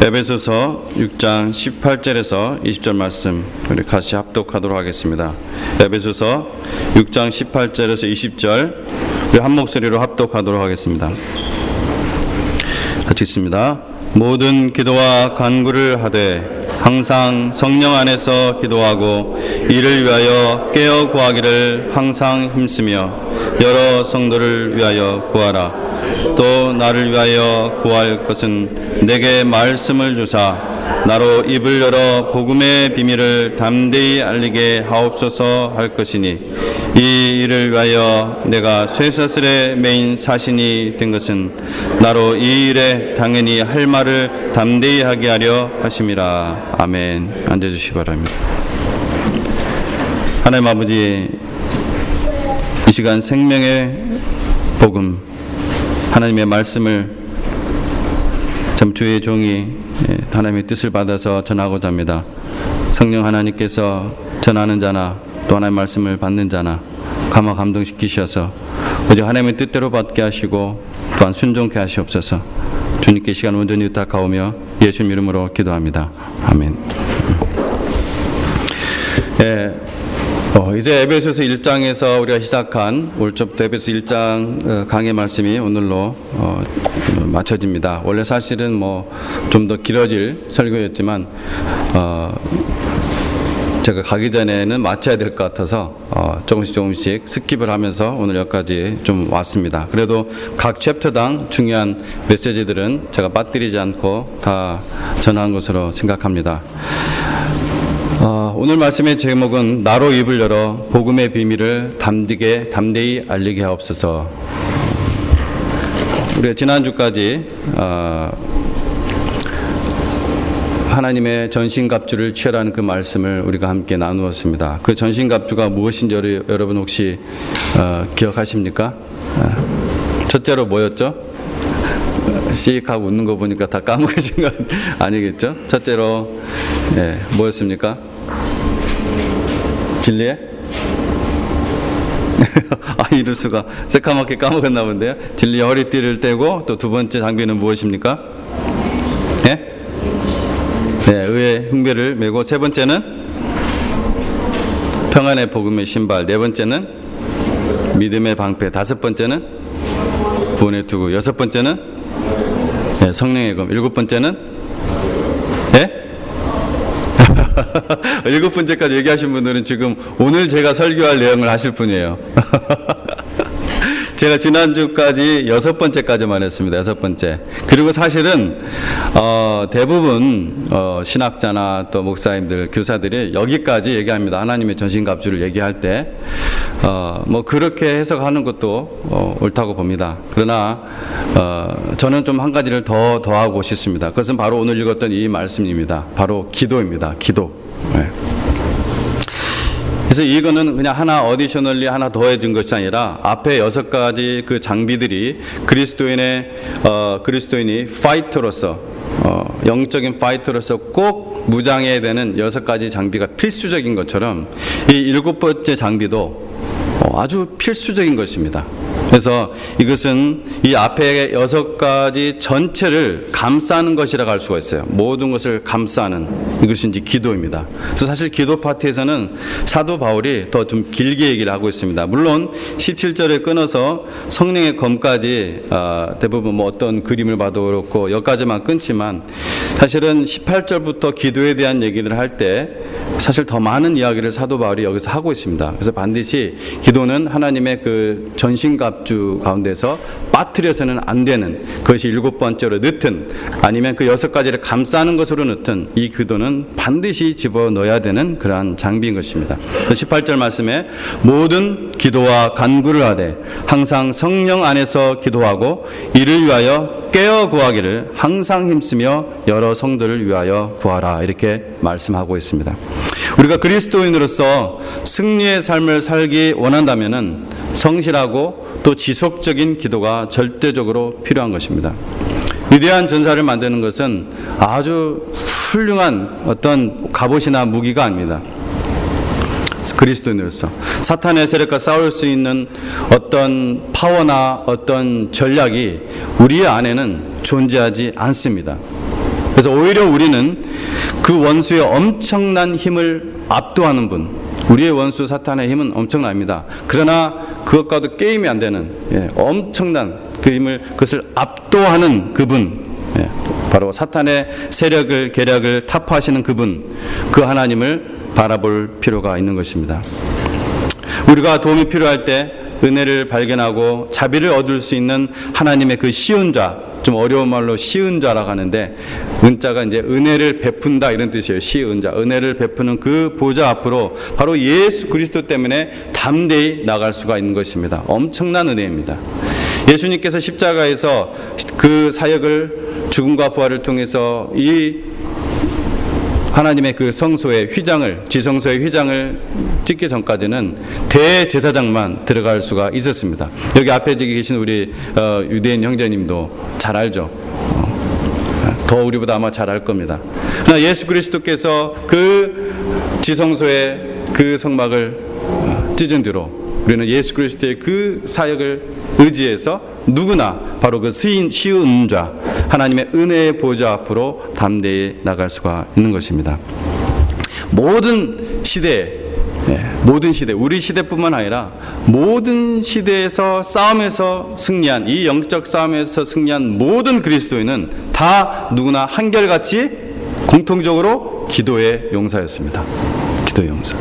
에베소서 6장 18절에서 20절 말씀 우리 같이 합독하도록 하겠습니다. 에베소서 6장 18절에서 20절 우리 한 목소리로 합독하도록 하겠습니다. 같이 읽습니다. 모든 기도와 간구를 하되 항상 성령 안에서 기도하고 이를 위하여 깨어 구하기를 항상 힘쓰며 여러 성도를 위하여 구하라. 또 나를 위하여 구할 것은 내게 말씀을 주사 나로 입을 열어 복음의 비밀을 담대히 알리게 하옵소서 할 것이니 이 일을 위하여 내가 쇠사슬에 매인 사신이 된 것은 나로 이 일에 당연히 할 말을 담대히 하게 하려 하심이라. 아멘. 앉아주시기 바랍니다. 하나님 아버지, 이 시간 생명의 복음 하나님의 말씀을 참 주의 종이 하나님의 뜻을 받아서 전하고자 합니다. 성령 하나님께서 전하는 자나 또 하나님의 말씀을 받는 자나 감화 감동시키셔서 오직 하나님의 뜻대로 받게 하시고 또한 순종케 하시옵소서. 주님께 시간 온전히 의탁하오며 예수님 이름으로 기도합니다. 아멘. 이제 에베소서 1장에서 우리가 시작한 올초부터 에베소서 1장 강의 말씀이 오늘로 마쳐집니다. 원래 사실은 좀 더 길어질 설교였지만 제가 가기 전에는 마쳐야 될 것 같아서 조금씩 스킵을 하면서 오늘 여기까지 좀 왔습니다. 그래도 각 챕터당 중요한 메시지들은 제가 빠뜨리지 않고 다 전한 것으로 생각합니다. 오늘 말씀의 제목은 나로 입을 열어 복음의 비밀을 담대히 알리게 하옵소서. 우리가 지난주까지 하나님의 전신갑주를 취하라는 그 말씀을 우리가 함께 나누었습니다. 그 전신갑주가 무엇인지 여러분 혹시 기억하십니까? 첫째로 뭐였죠? 씩 하고 웃는 거 보니까 다 까먹으신 건 아니겠죠? 첫째로 뭐였습니까? 진리에? 이럴 수가. 새까맣게 까먹었나 본데요. 진리의 허리띠를 떼고 또 두 번째 장비는 무엇입니까? 의의 흉배를 메고 세 번째는 평안의 복음의 신발, 네 번째는 믿음의 방패, 다섯 번째는 구원의 투구, 여섯 번째는 성령의 검, 일곱 번째는 일곱 번째까지 얘기하신 분들은 지금 오늘 제가 설교할 내용을 하실 분이에요. 제가 지난주까지 여섯 번째까지만 했습니다. 여섯 번째. 그리고 사실은 대부분 신학자나 또 목사님들, 교사들이 여기까지 얘기합니다. 하나님의 전신갑주를 얘기할 때 그렇게 해석하는 것도 옳다고 봅니다. 그러나 저는 좀 한 가지를 더하고 싶습니다. 그것은 바로 오늘 읽었던 이 말씀입니다. 바로 기도입니다. 기도. 그래서 이거는 그냥 하나 어디셔널리 하나 더해진 것이 아니라 앞에 여섯 가지 그 장비들이 그리스도인이 파이터로서 영적인 파이터로서 꼭 무장해야 되는 여섯 가지 장비가 필수적인 것처럼 이 일곱 번째 장비도 아주 필수적인 것입니다. 그래서 이것은 이 앞에 여섯 가지 전체를 감싸는 것이라고 할 수가 있어요. 모든 것을 감싸는 이것이 이제 기도입니다. 그래서 사실 기도 파트에서는 사도 바울이 더 좀 길게 얘기를 하고 있습니다. 물론 17절에 끊어서 성령의 검까지 대부분 어떤 그림을 봐도 그렇고 여기까지만 끊지만 사실은 18절부터 기도에 대한 얘기를 할 때 사실 더 많은 이야기를 사도 바울이 여기서 하고 있습니다. 그래서 반드시 기도는 하나님의 그 전신갑주 가운데서 빠뜨려서는 안 되는, 그것이 일곱 번째로 넣든 아니면 그 여섯 가지를 감싸는 것으로 넣든 이 기도는 반드시 집어넣어야 되는 그러한 장비인 것입니다. 18절 말씀에 모든 기도와 간구를 하되 항상 성령 안에서 기도하고 이를 위하여 깨어 구하기를 항상 힘쓰며 여러 성도를 위하여 구하라, 이렇게 말씀하고 있습니다. 우리가 그리스도인으로서 승리의 삶을 살기 원한다면은 성실하고 또 지속적인 기도가 절대적으로 필요한 것입니다. 위대한 전사를 만드는 것은 아주 훌륭한 어떤 갑옷이나 무기가 아닙니다. 그리스도인으로서 사탄의 세력과 싸울 수 있는 어떤 파워나 어떤 전략이 우리 안에는 존재하지 않습니다. 그래서 오히려 우리는 그 원수의 엄청난 힘을 압도하는 분, 우리의 원수 사탄의 힘은 엄청납니다. 그러나 그것과도 게임이 안 되는 엄청난 그 힘을, 그것을 압도하는 그분, 바로 사탄의 세력을, 계략을 타파하시는 그분, 그 하나님을 바라볼 필요가 있는 것입니다. 우리가 도움이 필요할 때 은혜를 발견하고 자비를 얻을 수 있는 하나님의 그 쉬운 자, 좀 어려운 말로 쉬운 자라고 하는데, 은자가 이제 은혜를 베푼다 이런 뜻이에요. 쉬운 자, 은혜를 베푸는 그 보좌 앞으로 바로 예수 그리스도 때문에 담대히 나갈 수가 있는 것입니다. 엄청난 은혜입니다. 예수님께서 십자가에서 그 사역을, 죽음과 부활을 통해서 이 하나님의 그 성소의 휘장을, 지성소의 휘장을 찍기 전까지는 대제사장만 들어갈 수가 있었습니다. 여기 앞에 계신 우리 유대인 형제님도 잘 알죠. 더 우리보다 아마 잘 알 겁니다. 그러나 예수 그리스도께서 그 지성소의 그 성막을 찢은 뒤로 우리는 예수 그리스도의 그 사역을 의지해서 누구나 바로 그 쉬운 자, 하나님의 은혜의 보좌 앞으로 담대히 나갈 수가 있는 것입니다. 모든 시대에, 우리 시대뿐만 아니라 모든 시대에서 싸움에서 승리한, 이 영적 싸움에서 승리한 모든 그리스도인은 다 누구나 한결같이 공통적으로 기도의 용사였습니다. 기도의 용사.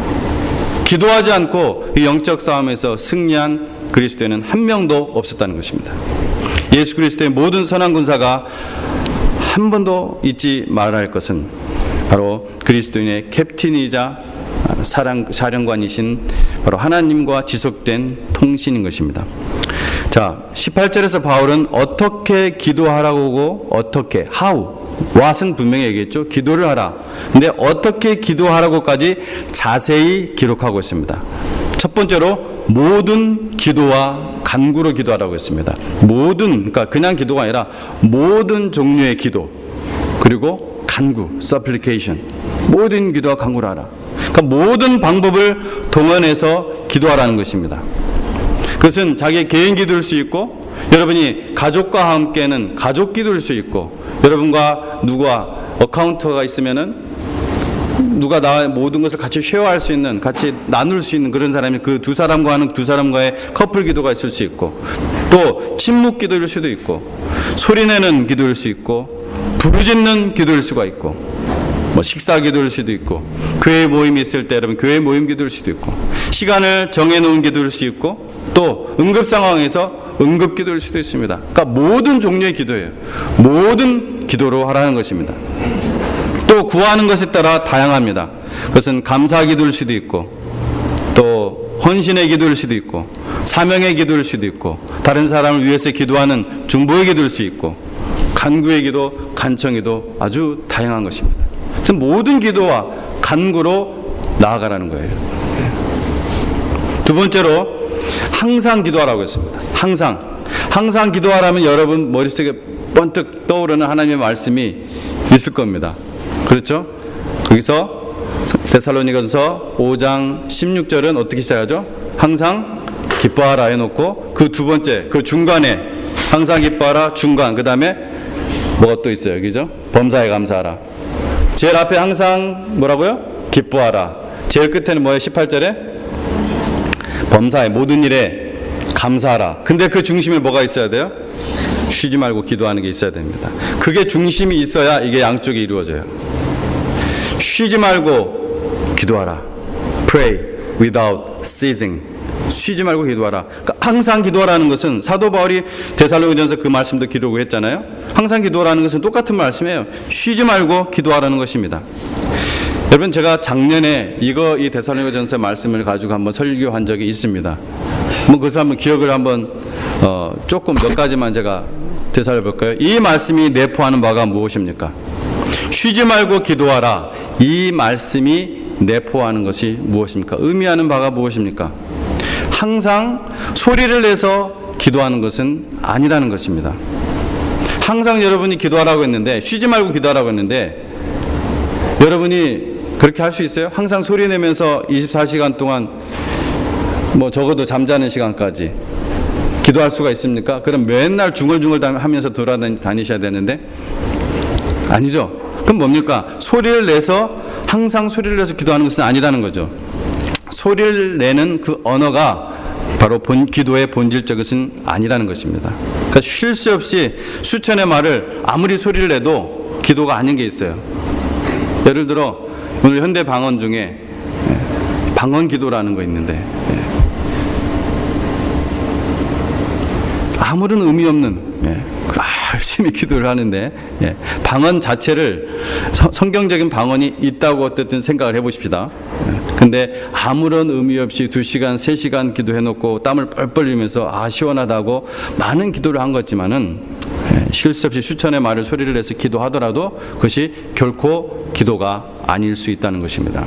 기도하지 않고 이 영적 싸움에서 승리한 그리스도인은 한 명도 없었다는 것입니다. 예수 그리스도의 모든 선한 군사가 한 번도 잊지 말아야 할 것은 바로 그리스도인의 캡틴이자 사령관이신 바로 하나님과 지속된 통신인 것입니다. 자, 18절에서 바울은 어떻게 기도하라고, 어떻게, how, what은 분명히 얘기했죠. 기도를 하라. 근데 어떻게 기도하라고까지 자세히 기록하고 있습니다. 첫 번째로 모든 기도와 간구로 기도하라고 했습니다. 모든, 그러니까 그냥 기도가 아니라 모든 종류의 기도, 그리고 간구, supplication, 모든 기도와 간구를 하라. 그러니까 모든 방법을 동원해서 기도하라는 것입니다. 그것은 자기의 개인 기도일 수 있고, 여러분이 가족과 함께는 가족 기도일 수 있고, 여러분과 누구와 어카운트가 있으면은 누가 나와 모든 것을 같이 쉐어할 수 있는, 같이 나눌 수 있는 그런 사람이 그 두 사람과 하는 두 사람과의 커플 기도가 있을 수 있고, 또 침묵 기도일 수도 있고, 소리내는 기도일 수 있고, 부르짖는 기도일 수가 있고, 뭐 식사 기도일 수도 있고, 교회 모임이 있을 때 여러분 교회 모임 기도일 수도 있고, 시간을 정해놓은 기도일 수 있고, 또 응급 상황에서 응급 기도일 수도 있습니다. 그러니까 모든 종류의 기도예요. 모든 기도로 하라는 것입니다. 또 구하는 것에 따라 다양합니다. 그것은 감사 기도일 수도 있고, 또 헌신의 기도일 수도 있고, 사명의 기도일 수도 있고, 다른 사람을 위해서 기도하는 중보의 기도일 수 있고, 간구의 기도, 간청의 기도, 아주 다양한 것입니다. 그래서 모든 기도와 간구로 나아가라는 거예요. 두 번째로 항상 기도하라고 했습니다. 항상 기도하라면 여러분 머릿속에 번뜩 떠오르는 하나님의 말씀이 있을 겁니다. 그렇죠? 거기서 데살로니가서 5장 16절은 어떻게 시작하죠? 항상 기뻐하라 해놓고 그 두 번째, 그 중간에 항상 기뻐하라, 중간, 그 다음에 뭐가 또 있어요? 여기죠? 범사에 감사하라. 제일 앞에 항상 뭐라고요? 기뻐하라. 제일 끝에는 뭐예요? 18절에 범사에 모든 일에 감사하라. 근데 그 중심에 뭐가 있어야 돼요? 쉬지 말고 기도하는 게 있어야 됩니다. 그게 중심이 있어야 이게 양쪽이 이루어져요. 쉬지 말고 기도하라. Pray without ceasing. 쉬지 말고 기도하라. 그러니까 항상 기도하라는 것은 사도 바울이 데살로니가전서 그 말씀도 기록을 했잖아요. 항상 기도하라는 것은 똑같은 말씀이에요. 쉬지 말고 기도하라는 것입니다. 여러분, 제가 작년에 이 데살로니가전서 말씀을 가지고 한번 설교한 적이 있습니다. 그래서 한번 기억을 한번 조금 몇 가지만 제가 되살려볼까요? 이 말씀이 내포하는 바가 무엇입니까? 쉬지 말고 기도하라. 이 말씀이 내포하는 것이 무엇입니까? 의미하는 바가 무엇입니까? 항상 소리를 내서 기도하는 것은 아니라는 것입니다. 항상 여러분이 기도하라고 했는데, 쉬지 말고 기도하라고 했는데, 여러분이 그렇게 할 수 있어요? 항상 소리 내면서 24시간 동안 뭐 적어도 잠자는 시간까지 기도할 수가 있습니까? 그럼 맨날 중얼중얼 하면서 돌아다니셔야 되는데, 아니죠. 그럼 뭡니까? 소리를 내서 항상 소리를 내서 기도하는 것은 아니라는 거죠. 소리를 내는 그 언어가 바로 기도의 본질적 것은 아니라는 것입니다. 그러니까 쉴 새 없이 수천의 말을 아무리 소리를 내도 기도가 아닌 게 있어요. 예를 들어 오늘 현대 방언 중에 방언 기도라는 거 있는데 아무런 의미 없는 열심히 기도를 하는데 방언 자체를 성경적인 방언이 있다고 어쨌든 생각을 해보십시다. 근데 아무런 의미 없이 2시간, 3시간 기도해놓고 땀을 뻘뻘 흘리면서 시원하다고 많은 기도를 한 것지만은 쉴 새 없이 수천의 말을 소리를 내서 기도하더라도 그것이 결코 기도가 아닐 수 있다는 것입니다.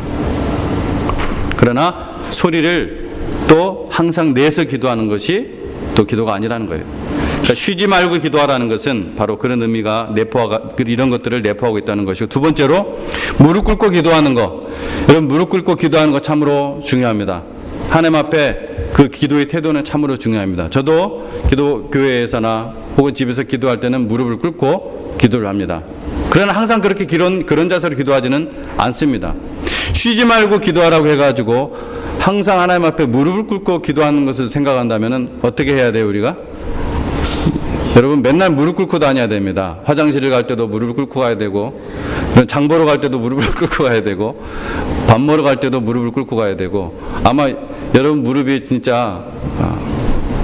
그러나 소리를 또 항상 내서 기도하는 것이 또 기도가 아니라는 거예요. 그러니까 쉬지 말고 기도하라는 것은 바로 그런 의미가 이런 것들을 내포하고 있다는 것이고, 두 번째로 무릎 꿇고 기도하는 것. 여러분, 무릎 꿇고 기도하는 것 참으로 중요합니다. 하나님 앞에 그 기도의 태도는 참으로 중요합니다. 저도 교회에서나 혹은 집에서 기도할 때는 무릎을 꿇고 기도를 합니다. 그러나 항상 그렇게 그런 자세로 기도하지는 않습니다. 쉬지 말고 기도하라고 해가지고 항상 하나님 앞에 무릎을 꿇고 기도하는 것을 생각한다면 어떻게 해야 돼요, 우리가? 여러분, 맨날 무릎 꿇고 다녀야 됩니다. 화장실을 갈 때도 무릎을 꿇고 가야 되고, 장 보러 갈 때도 무릎을 꿇고 가야 되고, 밥 먹으러 갈 때도 무릎을 꿇고 가야 되고, 아마 여러분 무릎이 진짜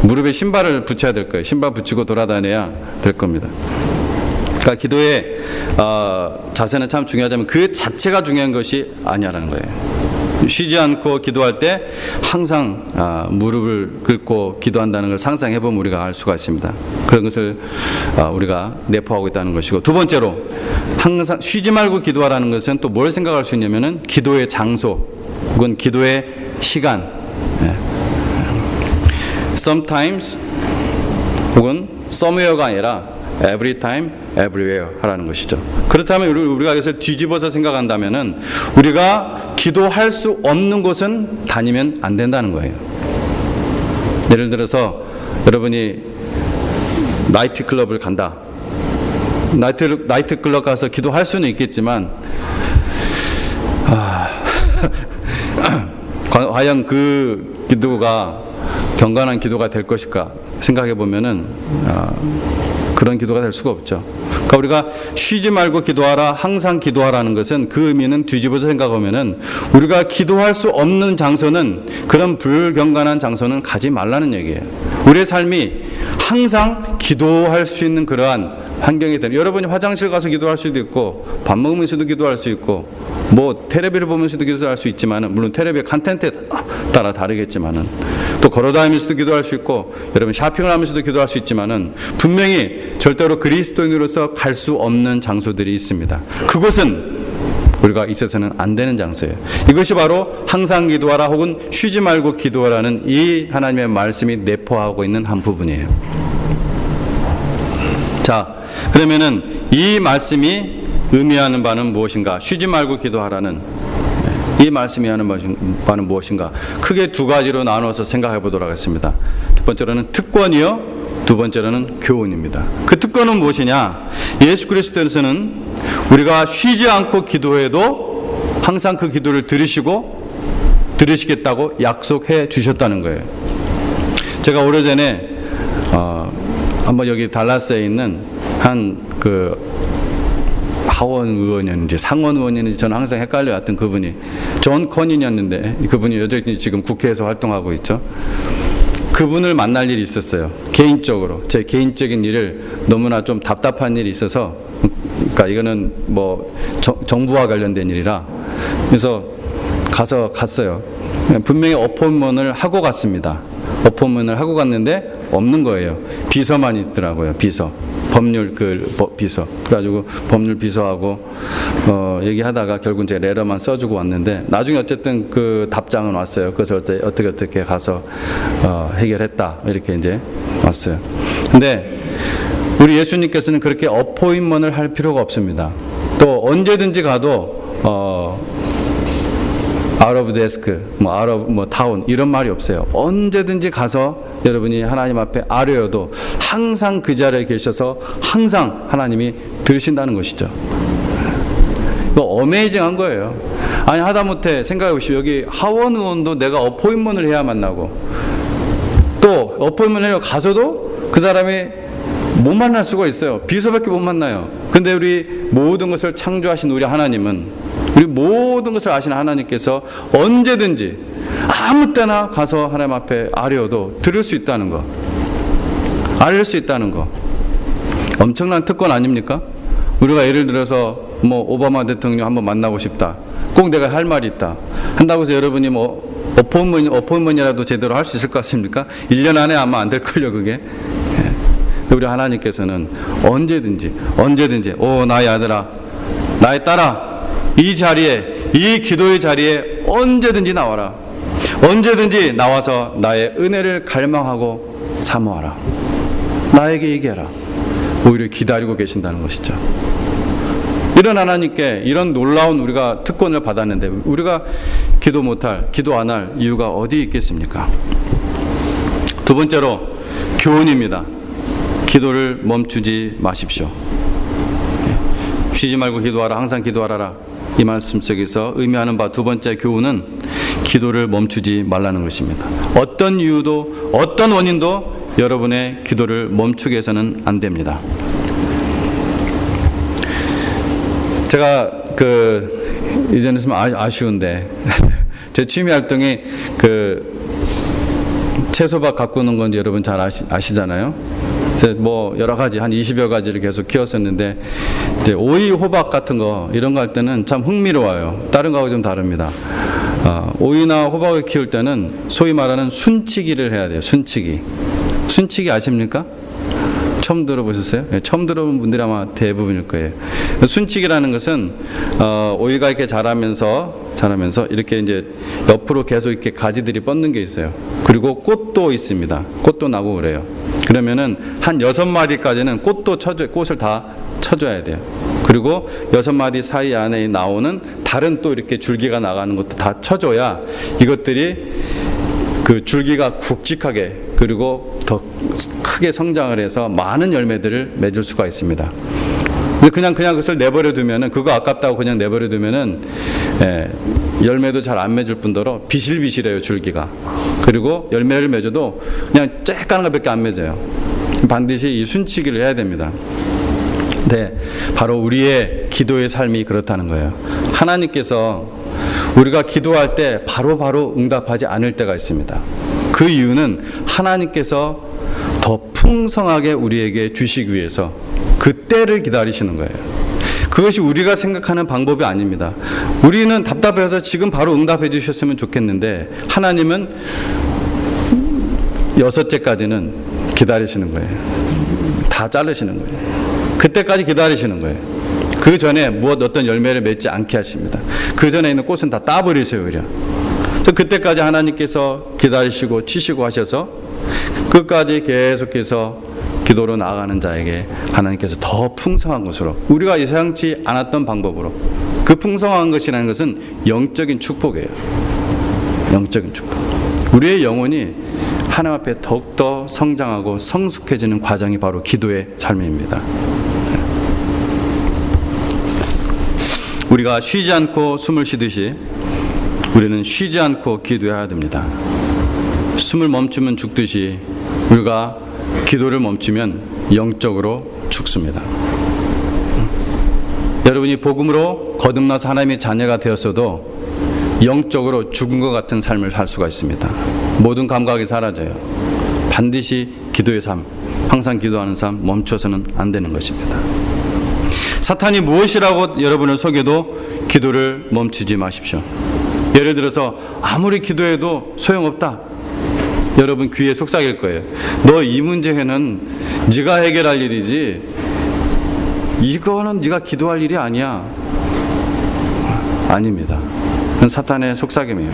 무릎에 신발을 붙여야 될 거예요. 신발 붙이고 돌아다녀야 될 겁니다. 그러니까 기도의 자세는 참 중요하지만 그 자체가 중요한 것이 아니라는 거예요. 쉬지 않고 기도할 때 항상 무릎을 꿇고 기도한다는 걸 상상해 보면 우리가 알 수가 있습니다. 그런 것을 우리가 내포하고 있다는 것이고, 두 번째로 항상 쉬지 말고 기도하라는 것은 또 뭘 생각할 수 있냐면은 기도의 장소 혹은 기도의 시간, sometimes 혹은 somewhere가 아니라 every time, everywhere 하라는 것이죠. 그렇다면 우리가 여기서 뒤집어서 생각한다면은 우리가 기도할 수 없는 곳은 다니면 안 된다는 거예요. 예를 들어서 여러분이 나이트 클럽을 간다. 나이트 클럽 가서 기도할 수는 있겠지만 과연 그 기도가 경건한 기도가 될 것일까 생각해 보면은 그런 기도가 될 수가 없죠. 그러니까 우리가 쉬지 말고 기도하라, 항상 기도하라는 것은 그 의미는 뒤집어서 생각하면은 우리가 기도할 수 없는 장소는, 그런 불경건한 장소는 가지 말라는 얘기예요. 우리의 삶이 항상 기도할 수 있는 그러한 환경이 되는, 여러분이 화장실 가서 기도할 수도 있고, 밥 먹으면서도 기도할 수 있고, 뭐 텔레비를 보면서도 기도할 수 있지만은, 물론 텔레비의 컨텐츠에 따라 다르겠지만은, 또 걸어다니면서도 기도할 수 있고, 여러분 쇼핑을 하면서도 기도할 수 있지만은, 분명히 절대로 그리스도인으로서 갈 수 없는 장소들이 있습니다. 그곳은 우리가 있어서는 안 되는 장소예요. 이것이 바로 항상 기도하라 혹은 쉬지 말고 기도하라는 이 하나님의 말씀이 내포하고 있는 한 부분이에요. 자, 그러면은 이 말씀이 의미하는 바는 무엇인가? 쉬지 말고 기도하라는 이 말씀이 하는 바는 무엇인가? 크게 두 가지로 나눠서 생각해 보도록 하겠습니다. 첫 번째로는 특권이요, 두 번째로는 교훈입니다. 그 특권은 무엇이냐? 예수 그리스도에서는 우리가 쉬지 않고 기도해도 항상 그 기도를 들으시겠다고 약속해 주셨다는 거예요. 제가 오래전에 한번 여기 달라스에 있는 한 하원 의원이었는지 상원 의원이었는지 저는 항상 헷갈려왔던 그분이 존 커닌이었는데, 그분이 여전히 지금 국회에서 활동하고 있죠. 그분을 만날 일이 있었어요. 개인적으로 제 개인적인 일을 너무나 좀 답답한 일이 있어서, 그러니까 이거는 뭐 정부와 관련된 일이라, 그래서 갔어요. 분명히 어포인먼트를 하고 갔습니다. 어포인먼트를 하고 갔는데 없는 거예요. 비서만 있더라고요. 법률 비서. 그래가지고 법률 비서하고 얘기하다가 결국 이제 레터만 써주고 왔는데, 나중에 어쨌든 그 답장은 왔어요. 그래서 어떻게 가서 해결했다 이렇게 이제 왔어요. 근데 우리 예수님께서는 그렇게 어포인먼트를 할 필요가 없습니다. 또 언제든지 가도 out of desk, out of town 이런 말이 없어요. 언제든지 가서 여러분이 하나님 앞에 아뢰어도 항상 그 자리에 계셔서 항상 하나님이 들으신다는 것이죠. 어메이징한 거예요. 아니 하다못해 생각해 보시오. 여기 하원 의원도 내가 어포인먼트를 해야 만나고, 또 어포인먼트 하러 가서도 그 사람이 못 만날 수가 있어요. 비서밖에 못 만나요. 근데 우리 모든 것을 창조하신 우리 하나님은, 우리 모든 것을 아시는 하나님께서 언제든지 아무 때나 가서 하나님 앞에 아뢰어도 들을 수 있다는 거, 알릴 수 있다는 거, 엄청난 특권 아닙니까? 우리가 예를 들어서 뭐 오바마 대통령 한번 만나고 싶다, 꼭 내가 할 말이 있다 한다고 해서 여러분이 뭐 어포인먼트라도 제대로 할 수 있을 것 같습니까? 1년 안에 아마 안 될걸요 그게. 우리 하나님께서는 언제든지 나의 아들아, 나의 딸아, 이 자리에, 이 기도의 자리에 언제든지 나와라. 언제든지 나와서 나의 은혜를 갈망하고 사모하라. 나에게 얘기해라. 오히려 기다리고 계신다는 것이죠. 이런 하나님께 이런 놀라운 우리가 특권을 받았는데 우리가 기도 안 할 이유가 어디 있겠습니까? 두 번째로 교훈입니다. 기도를 멈추지 마십시오. 쉬지 말고 기도하라, 항상 기도하라. 이 말씀 속에서 의미하는 바 두 번째 교훈은 기도를 멈추지 말라는 것입니다. 어떤 이유도 어떤 원인도 여러분의 기도를 멈추게 해서는 안 됩니다. 제가 이전에 좀 아쉬운데 제 취미 활동이 채소밭 가꾸는 건지 여러분 잘 아시잖아요. 뭐 여러 가지 한 20여 가지를 계속 키웠었는데 이제 오이, 호박 같은 거 이런 거 할 때는 참 흥미로워요. 다른 거하고 좀 다릅니다. 오이나 호박을 키울 때는 소위 말하는 순치기를 해야 돼요. 순치기 아십니까? 처음 들어보셨어요? 네, 처음 들어본 분들이 아마 대부분일 거예요. 순치기라는 것은 오이가 이렇게 자라면서 이렇게 이제 옆으로 계속 이렇게 가지들이 뻗는 게 있어요. 그리고 꽃도 있습니다. 꽃도 나고 그래요. 그러면은 한 6마디까지는 꽃을 다 쳐줘야 돼요. 그리고 6마디 사이 안에 나오는 다른 또 이렇게 줄기가 나가는 것도 다 쳐줘야 이것들이 그 줄기가 굵직하게 그리고 더 크게 성장을 해서 많은 열매들을 맺을 수가 있습니다. 근데 그냥 그것을 내버려 두면은, 그거 아깝다고 그냥 내버려 두면은 열매도 잘 안 맺을 뿐더러 비실비실해요, 줄기가. 그리고 열매를 맺어도 그냥 쬐까는 것밖에 안 맺어요. 반드시 이 순치기를 해야 됩니다. 네, 바로 우리의 기도의 삶이 그렇다는 거예요. 하나님께서 우리가 기도할 때 바로바로 응답하지 않을 때가 있습니다. 그 이유는 하나님께서 더 풍성하게 우리에게 주시기 위해서 그 때를 기다리시는 거예요. 그것이 우리가 생각하는 방법이 아닙니다. 우리는 답답해서 지금 바로 응답해 주셨으면 좋겠는데 하나님은 6째까지는 기다리시는 거예요. 다 자르시는 거예요. 그때까지 기다리시는 거예요. 그 전에 어떤 열매를 맺지 않게 하십니다. 그 전에 있는 꽃은 다 따버리세요, 오히려. 그때까지 하나님께서 기다리시고 치시고 하셔서 끝까지 계속해서 기도로 나아가는 자에게 하나님께서 더 풍성한 것으로, 우리가 예상치 않았던 방법으로, 그 풍성한 것이라는 것은 영적인 축복이에요. 영적인 축복. 우리의 영혼이 하나님 앞에 더욱더 성장하고 성숙해지는 과정이 바로 기도의 삶입니다. 우리가 쉬지 않고 숨을 쉬듯이 우리는 쉬지 않고 기도해야 됩니다. 숨을 멈추면 죽듯이 우리가 기도를 멈추면 영적으로 죽습니다. 여러분이 복음으로 거듭나서 하나님의 자녀가 되었어도 영적으로 죽은 것 같은 삶을 살 수가 있습니다. 모든 감각이 사라져요. 반드시 기도의 삶, 항상 기도하는 삶 멈춰서는 안 되는 것입니다. 사탄이 무엇이라고 여러분을 속여도 기도를 멈추지 마십시오. 예를 들어서 아무리 기도해도 소용없다. 여러분 귀에 속삭일 거예요. 너 이 문제는 네가 해결할 일이지 이거는 네가 기도할 일이 아니야. 아닙니다. 그건 사탄의 속삭임이에요.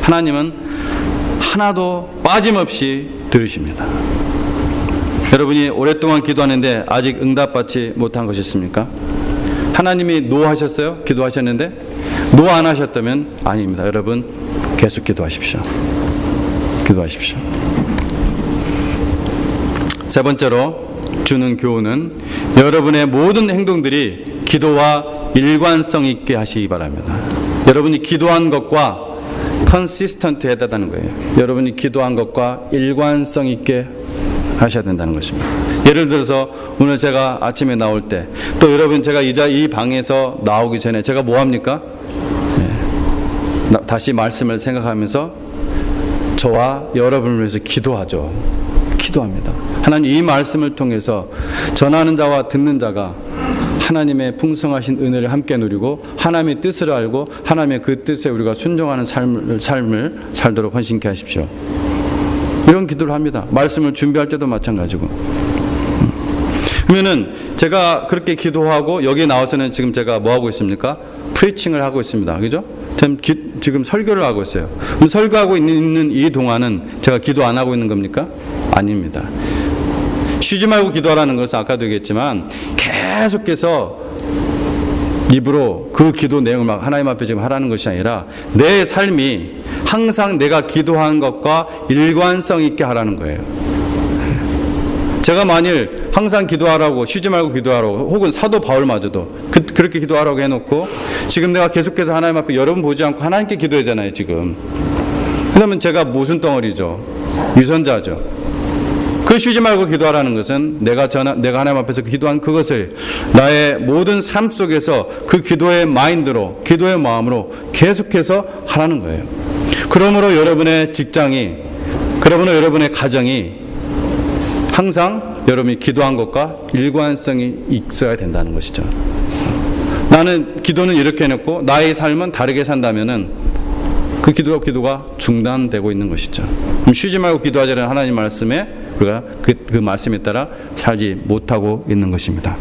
하나님은 하나도 빠짐없이 들으십니다. 여러분이 오랫동안 기도하는데 아직 응답받지 못한 것이 있습니까? 하나님이 노하셨어요? 기도하셨는데? 노 안 하셨다면 아닙니다. 여러분 계속 기도하십시오. 기도하십시오. 세 번째로 주는 교훈은 여러분의 모든 행동들이 기도와 일관성 있게 하시기 바랍니다. 여러분이 기도한 것과 컨시스턴트 해야 된다는 거예요. 여러분이 기도한 것과 일관성 있게 하셔야 된다는 것입니다. 예를 들어서 오늘 제가 아침에 나올 때, 또 여러분 제가 이 방에서 나오기 전에 제가 뭐 합니까? 다시 말씀을 생각하면서 저와 여러분을 위해서 기도하죠. 기도합니다. 하나님, 이 말씀을 통해서 전하는 자와 듣는 자가 하나님의 풍성하신 은혜를 함께 누리고 하나님의 뜻을 알고 하나님의 그 뜻에 우리가 순종하는 삶을 살도록 헌신케 하십시오. 이런 기도를 합니다. 말씀을 준비할 때도 마찬가지고. 그러면은 제가 그렇게 기도하고 여기 나와서는 지금 제가 뭐 하고 있습니까? 프리칭을 하고 있습니다. 그죠? 지금 설교를 하고 있어요. 그럼 설교하고 있는 이 동안은 제가 기도 안 하고 있는 겁니까? 아닙니다. 쉬지 말고 기도하라는 것은 아까도 얘기했지만 계속해서 입으로 그 기도 내용을 막 하나님 앞에 지금 하라는 것이 아니라 내 삶이 항상 내가 기도한 것과 일관성 있게 하라는 거예요. 제가 만일 항상 기도하라고, 쉬지 말고 기도하라고, 혹은 사도 바울마저도 그렇게 기도하라고 해놓고 지금 내가 계속해서 하나님 앞에 여러분 보지 않고 하나님께 기도하잖아요 지금. 그러면 제가 모순 덩어리죠. 유선자죠. 그 쉬지 말고 기도하라는 것은 내가 하나님 앞에서 기도한 그것을 나의 모든 삶 속에서 그 기도의 마인드로, 기도의 마음으로 계속해서 하라는 거예요. 그러므로 여러분의 직장이, 그러므로 여러분의 가정이 항상 여러분이 기도한 것과 일관성이 있어야 된다는 것이죠. 나는 기도는 이렇게 해놓고 나의 삶은 다르게 산다면은 그 기도가 중단되고 있는 것이죠. 그럼 쉬지 말고 기도하자는 하나님 말씀에 우리가 그 말씀에 따라 살지 못하고 있는 것입니다.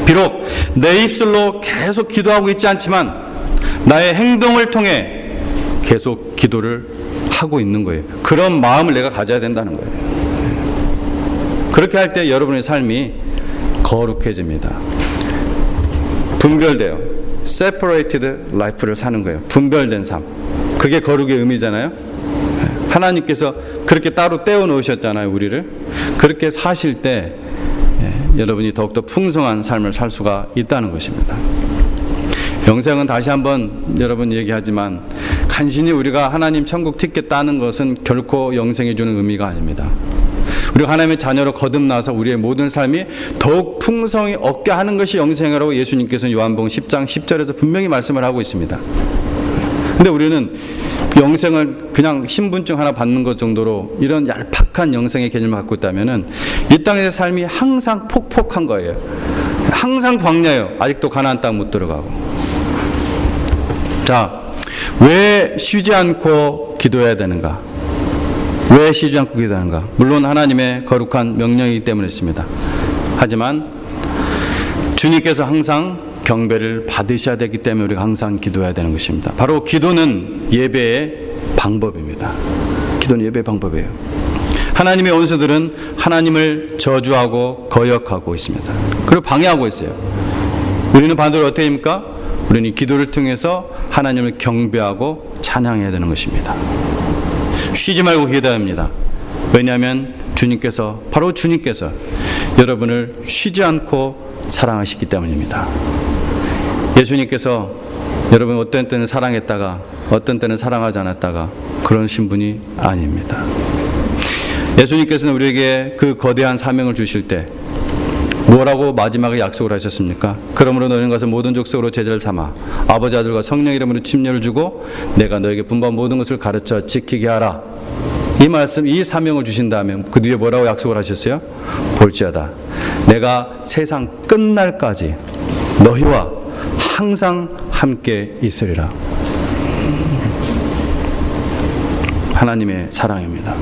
비록 내 입술로 계속 기도하고 있지 않지만 나의 행동을 통해 계속 기도를 하고 있는 거예요. 그런 마음을 내가 가져야 된다는 거예요. 그렇게 할 때 여러분의 삶이 거룩해집니다. 분별돼요. separated life를 사는 거예요. 분별된 삶. 그게 거룩의 의미잖아요. 하나님께서 그렇게 따로 떼어 놓으셨잖아요, 우리를. 그렇게 사실 때 여러분이 더욱더 풍성한 삶을 살 수가 있다는 것입니다. 영생은 다시 한번 여러분 얘기하지만 간신히 우리가 하나님 천국 티켓 따는 것은 결코 영생이 주는 의미가 아닙니다. 우리가 하나님의 자녀로 거듭나서 우리의 모든 삶이 더욱 풍성히 얻게 하는 것이 영생이라고 예수님께서는 요한복음 10장 10절에서 분명히 말씀을 하고 있습니다. 근데 우리는 영생을 그냥 신분증 하나 받는 것 정도로 이런 얄팍한 영생의 개념을 갖고 있다면은 이 땅의 삶이 항상 폭폭한 거예요. 항상 광야예요. 아직도 가나안 땅 못 들어가고. 자, 왜 쉬지 않고 기도해야 되는가? 왜 쉬지 않고 기도하는가? 물론 하나님의 거룩한 명령이기 때문이었습니다. 하지만 주님께서 항상 경배를 받으셔야 되기 때문에 우리가 항상 기도해야 되는 것입니다. 바로 기도는 예배의 방법입니다. 기도는 예배의 방법이에요. 하나님의 원수들은 하나님을 저주하고 거역하고 있습니다. 그리고 방해하고 있어요. 우리는 반대로 어떻게 합니까? 우리는 기도를 통해서 하나님을 경배하고 찬양해야 되는 것입니다. 쉬지 말고 기도해야 합니다. 왜냐하면 바로 주님께서 여러분을 쉬지 않고 사랑하시기 때문입니다. 예수님께서 여러분 어떤 때는 사랑했다가 어떤 때는 사랑하지 않았다가 그런 신분이 아닙니다. 예수님께서는 우리에게 그 거대한 사명을 주실 때 뭐라고 마지막에 약속을 하셨습니까? 그러므로 너희는 가서 모든 족속으로 제자를 삼아 아버지 아들과 성령 이름으로 침례를 주고 내가 너에게 분부한 모든 것을 가르쳐 지키게 하라. 이 말씀, 이 사명을 주신 다음에 그 뒤에 뭐라고 약속을 하셨어요? 볼지어다 내가 세상 끝날까지 너희와 항상 함께 있으리라. 하나님의 사랑입니다.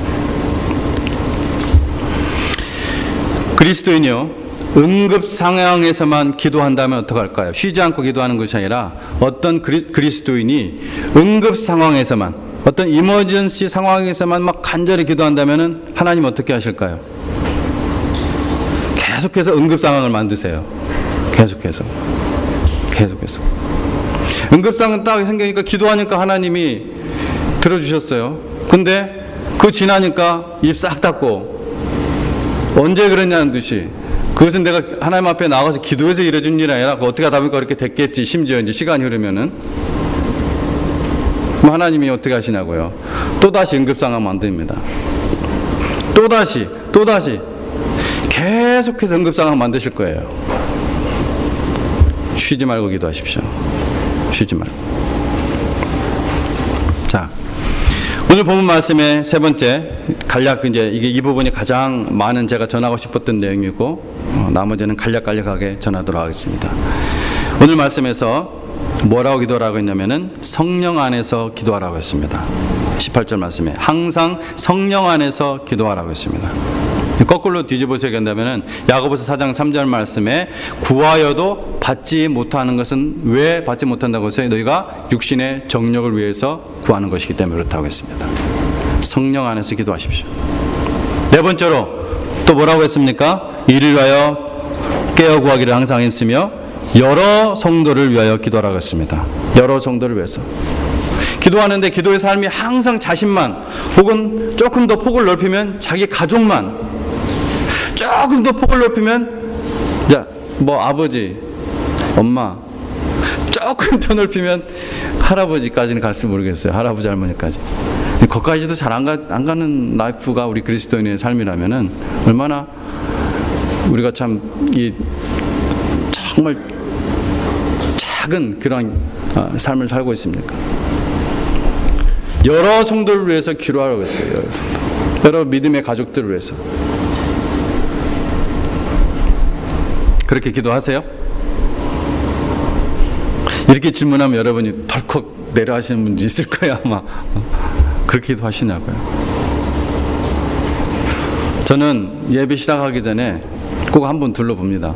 그리스도인이요 응급 상황에서만 기도한다면 어떡할까요? 쉬지 않고 기도하는 것이 아니라 어떤 그리스도인이 응급 상황에서만, 어떤 이머전시 상황에서만 막 간절히 기도한다면 하나님 어떻게 하실까요? 계속해서 응급 상황을 만드세요. 계속해서. 응급 상황 딱 생기니까 기도하니까 하나님이 들어주셨어요. 근데 그 지나니까 입 싹 닫고 언제 그랬냐는 듯이 그것은 내가 하나님 앞에 나가서 기도해서 이루어진 일이 아니라 어떻게 하다 보니까 그렇게 됐겠지. 심지어 이제 시간이 흐르면은 하나님이 어떻게 하시냐고요. 또다시 응급상황 만듭니다. 또다시 계속해서 응급상황 만드실 거예요. 쉬지 말고 기도하십시오. 쉬지 말고. 자, 오늘 본문 말씀의 세 번째 간략, 이제 이게 이 부분이 가장 많은 제가 전하고 싶었던 내용이고, 나머지는 간략하게 전하도록 하겠습니다. 오늘 말씀에서 뭐라고 기도하라고 했냐면은 성령 안에서 기도하라고 했습니다. 18절 말씀에 항상 성령 안에서 기도하라고 했습니다. 거꾸로 뒤집어서 얘기한다면은 야고보서 4장 3절 말씀에 구하여도 받지 못하는 것은 왜 받지 못한다고 했어요? 너희가 육신의 정력을 위해서 구하는 것이기 때문에 그렇다고 했습니다. 성령 안에서 기도하십시오. 네 번째로 또 뭐라고 했습니까? 이를 위하여 깨어 구하기를 항상 힘쓰며 여러 성도를 위하여 기도하라고 했습니다. 여러 성도를 위해서 기도하는데, 기도의 삶이 항상 자신만, 혹은 조금 더 폭을 넓히면 자기 가족만, 조금 더 폭을 넓히면 아버지, 엄마, 조금 더 넓히면 할아버지까지는 갈지 모르겠어요. 할아버지, 할머니까지. 거기까지도 잘 안 가는 라이프가 우리 그리스도인의 삶이라면은 얼마나 우리가 정말 작은 그런 삶을 살고 있습니까? 여러 성도를 위해서 기도하라고 했어요. 여러 믿음의 가족들을 위해서. 그렇게 기도하세요? 이렇게 질문하면 여러분이 덜컥 내려하시는 분도 있을 거예요, 아마. 그렇게 기도하시냐고요. 저는 예배 시작하기 전에 꼭 한번 둘러봅니다.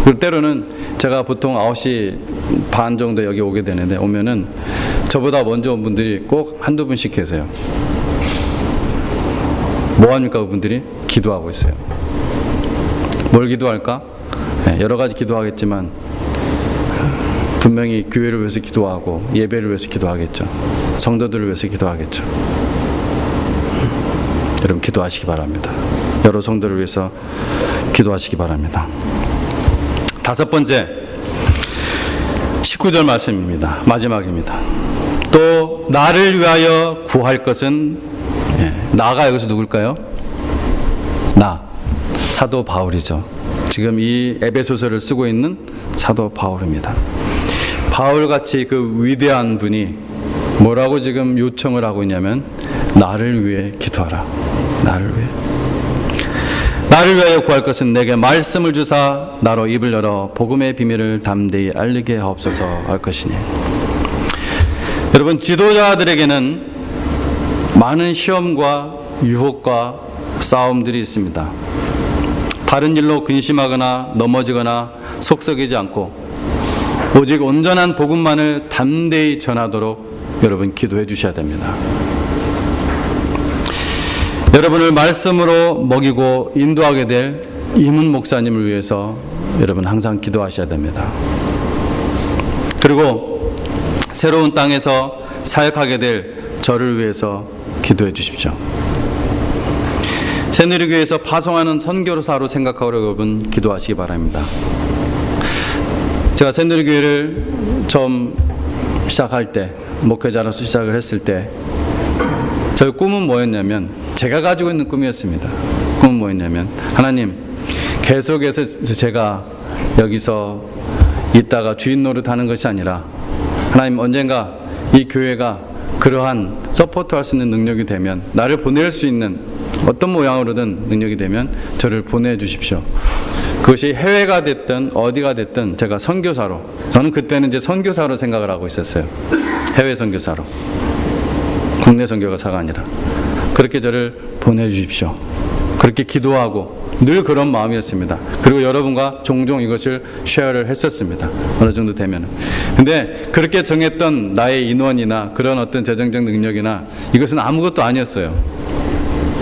그리고 때로는 제가 보통 9시 반 정도 여기 오게 되는데, 오면은 저보다 먼저 온 분들이 꼭 한두 분씩 계세요. 뭐합니까? 그분들이 기도하고 있어요. 뭘 기도할까? 여러 가지 기도하겠지만 분명히 교회를 위해서 기도하고 예배를 위해서 기도하겠죠. 성도들을 위해서 기도하겠죠. 여러분 기도하시기 바랍니다. 여러 성도를 위해서 기도하시기 바랍니다. 다섯 번째 19절 말씀입니다. 마지막입니다. 또 나를 위하여 구할 것은, 나가 여기서 누굴까요? 사도 바울이죠. 지금 이 에베소서를 쓰고 있는 사도 바울입니다. 바울같이 그 위대한 분이 뭐라고 지금 요청을 하고 있냐면, 나를 위해 기도하라. 나를 위하여 구할 것은 내게 말씀을 주사 나로 입을 열어 복음의 비밀을 담대히 알리게 하옵소서 할 것이니. 여러분, 지도자들에게는 많은 시험과 유혹과 싸움들이 있습니다. 다른 일로 근심하거나 넘어지거나 속썩이지 않고 오직 온전한 복음만을 담대히 전하도록 여러분 기도해 주셔야 됩니다. 여러분을 말씀으로 먹이고 인도하게 될 이문 목사님을 위해서 여러분 항상 기도하셔야 됩니다. 그리고 새로운 땅에서 사역하게 될 저를 위해서 기도해 주십시오. 새누리교회에서 파송하는 선교사로 생각하고 여러분 기도하시기 바랍니다. 제가 새누리교회를 처음 시작할 때, 목회자로서 시작을 했을 때 저의 꿈은 뭐였냐면, 제가 가지고 있는 꿈이었습니다. 꿈은 뭐였냐면, 하나님, 계속해서 제가 여기서 있다가 주인 노릇하는 것이 아니라, 하나님, 언젠가 이 교회가 그러한 서포트할 수 있는 능력이 되면, 나를 보낼 수 있는 어떤 모양으로든 능력이 되면 저를 보내주십시오. 그것이 해외가 됐든 어디가 됐든 제가 선교사로, 저는 그때는 이제 선교사로 생각을 하고 있었어요. 해외 선교사로, 국내 선교사가 아니라 그렇게 저를 보내주십시오. 그렇게 기도하고 늘 그런 마음이었습니다. 그리고 여러분과 종종 이것을 쉐어를 했었습니다. 어느 정도 되면. 근데 그렇게 정했던 나의 인원이나 그런 어떤 재정적 능력이나 이것은 아무것도 아니었어요.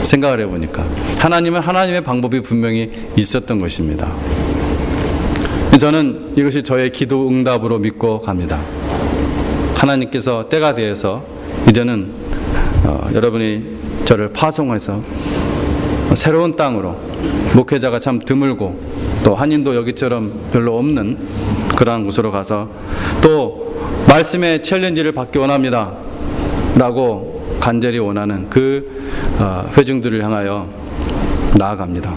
생각을 해보니까 하나님은 하나님의 방법이 분명히 있었던 것입니다. 저는 이것이 저의 기도 응답으로 믿고 갑니다. 하나님께서 때가 되어서 이제는 여러분이 저를 파송해서 새로운 땅으로, 목회자가 참 드물고 또 한인도 여기처럼 별로 없는 그러한 곳으로 가서 또 말씀의 챌린지를 받기 원합니다 라고 간절히 원하는 그 회중들을 향하여 나아갑니다.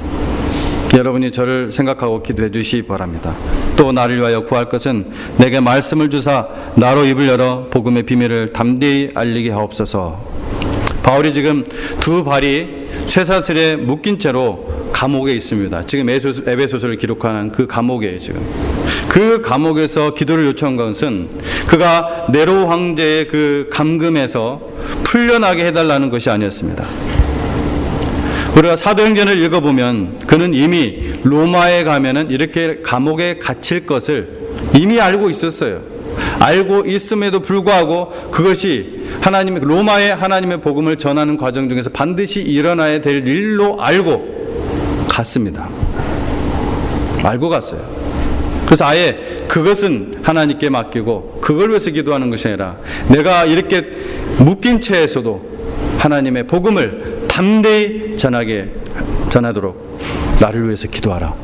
여러분이 저를 생각하고 기도해 주시기 바랍니다. 또 나를 위하여 구할 것은 내게 말씀을 주사 나로 입을 열어 복음의 비밀을 담대히 알리게 하옵소서. 바울이 지금 두 발이 쇠사슬에 묶인 채로 감옥에 있습니다. 지금 에베소서를 기록하는 그 감옥에 지금 그 감옥에서 기도를 요청한 것은 그가 네로 황제의 그 감금에서 풀려나게 해달라는 것이 아니었습니다. 우리가 사도행전을 읽어보면 그는 이미 로마에 가면은 이렇게 감옥에 갇힐 것을 이미 알고 있었어요. 알고 있음에도 불구하고 그것이 로마의 하나님의 복음을 전하는 과정 중에서 반드시 일어나야 될 일로 알고 갔습니다. 알고 갔어요. 그래서 아예 그것은 하나님께 맡기고 그걸 위해서 기도하는 것이 아니라 내가 이렇게 묶인 채에서도 하나님의 복음을 담대히 전하도록 나를 위해서 기도하라.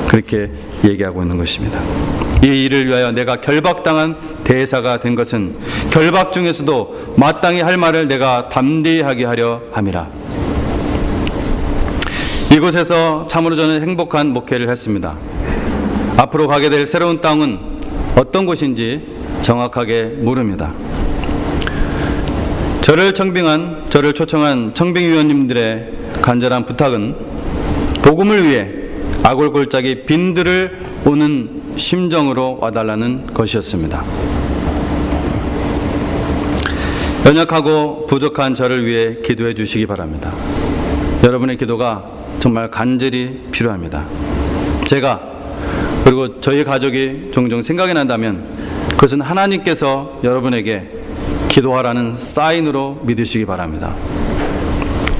그렇게 얘기하고 있는 것입니다. 이 일을 위하여 내가 결박당한 대사가 된 것은 결박 중에서도 마땅히 할 말을 내가 담대히 하게 하려 함이라. 이곳에서 참으로 저는 행복한 목회를 했습니다. 앞으로 가게 될 새로운 땅은 어떤 곳인지 정확하게 모릅니다. 저를 초청한 청빙위원님들의 간절한 부탁은 복음을 위해 아골골짜기 빈들을 오는 심정으로 와달라는 것이었습니다. 연약하고 부족한 저를 위해 기도해 주시기 바랍니다. 여러분의 기도가 정말 간절히 필요합니다. 제가 그리고 저희 가족이 종종 생각이 난다면 그것은 하나님께서 여러분에게 기도하라는 사인으로 믿으시기 바랍니다.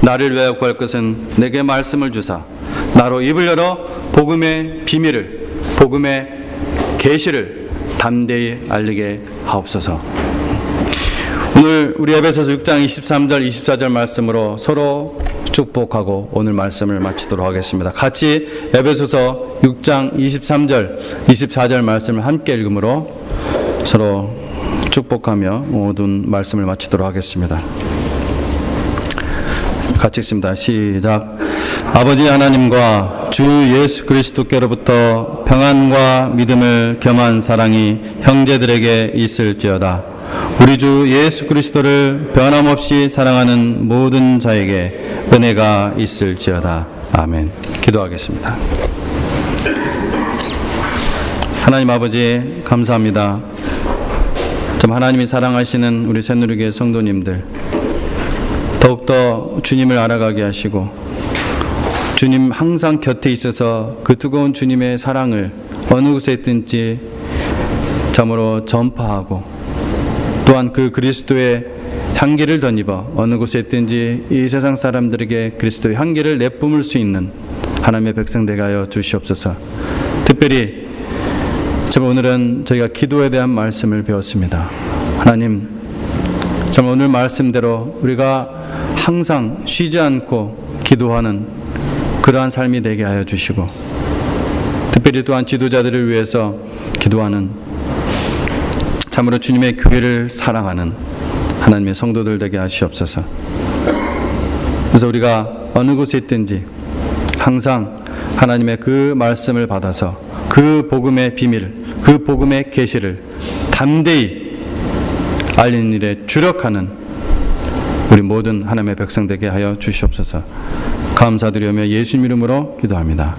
나를 위하여 구할 것은 내게 말씀을 주사 나로 입을 열어 복음의 비밀을, 복음의 계시를 담대히 알리게 하옵소서. 오늘 우리 에베소서 6장 23절 24절 말씀으로 서로 축복하고 오늘 말씀을 마치도록 하겠습니다. 같이 에베소서 6장 23절 24절 말씀을 함께 읽음으로 서로 축복하며 모든 말씀을 마치도록 하겠습니다. 같이 읽습니다. 시작. 아버지 하나님과 주 예수 그리스도께로부터 평안과 믿음을 겸한 사랑이 형제들에게 있을지어다. 우리 주 예수 그리스도를 변함없이 사랑하는 모든 자에게 은혜가 있을지어다. 아멘. 기도하겠습니다. 하나님 아버지 감사합니다. 참 하나님이 사랑하시는 우리 새누리교회 성도님들 더욱더 주님을 알아가게 하시고 주님 항상 곁에 있어서 그 뜨거운 주님의 사랑을 어느 곳에 있든지 참으로 전파하고 또한 그 그리스도의 향기를 덧입어 어느 곳에 있든지 이 세상 사람들에게 그리스도의 향기를 내뿜을 수 있는 하나님의 백성 되게 하여 주시옵소서. 특별히 정말 오늘은 저희가 기도에 대한 말씀을 배웠습니다. 하나님 정말 오늘 말씀대로 우리가 항상 쉬지 않고 기도하는 그러한 삶이 되게 하여 주시고 특별히 또한 지도자들을 위해서 기도하는 참으로 주님의 교회를 사랑하는 하나님의 성도들 되게 하시옵소서. 그래서 우리가 어느 곳에 있든지 항상 하나님의 그 말씀을 받아서 그 복음의 비밀, 그 복음의 계시를 담대히 알리는 일에 주력하는 우리 모든 하나님의 백성 되게 하여 주시옵소서. 감사드리며 예수님 이름으로 기도합니다.